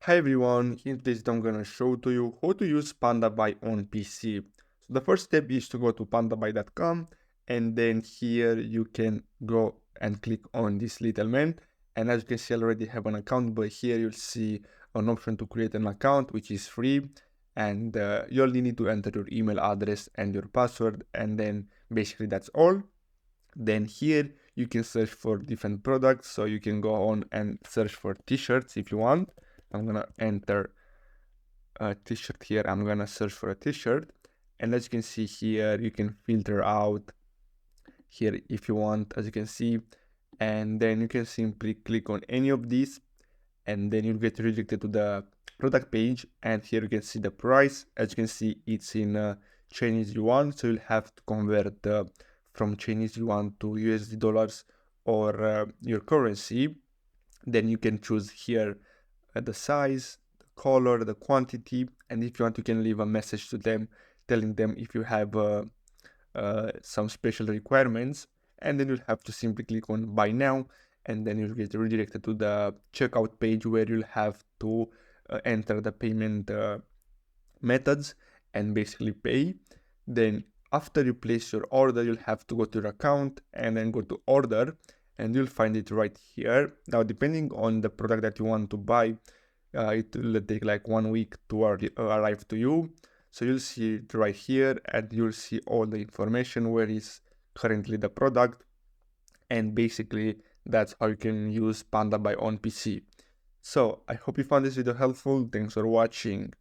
Hi everyone, in this video I'm gonna show to you how to use Pandabuy on PC. So the first step is to go to pandabuy.com and then here you can go and click on this little man, and as you can see I already have an account, but here you'll see an option to create an account which is free, and you only need to enter your email address and your password, and then basically that's all. Then here you can search for different products, so you can go on and search for t-shirts if you want. I'm gonna enter a t-shirt here. I'm gonna search for a t-shirt, and as you can see here you can filter out here if you want, as you can see, and then you can simply click on any of these, and then you'll get redirected to the product page, and here you can see the price. As you can see, it's in Chinese yuan, so you'll have to convert from Chinese yuan to USD dollars or your currency. Then you can choose here the size, the color, the quantity, and if you want you can leave a message to them telling them if you have some special requirements, and then you'll have to simply click on buy now, and then you'll get redirected to the checkout page where you'll have to enter the payment methods and basically pay. Then after you place your order, you'll have to go to your account and then go to order, and you'll find it right here. Now depending on the product that you want to buy, it will take like 1 week to arrive to you. So you'll see it right here, and you'll see all the information where is currently the product, and basically that's how you can use Pandabuy on PC. So I hope you found this video helpful. Thanks for watching.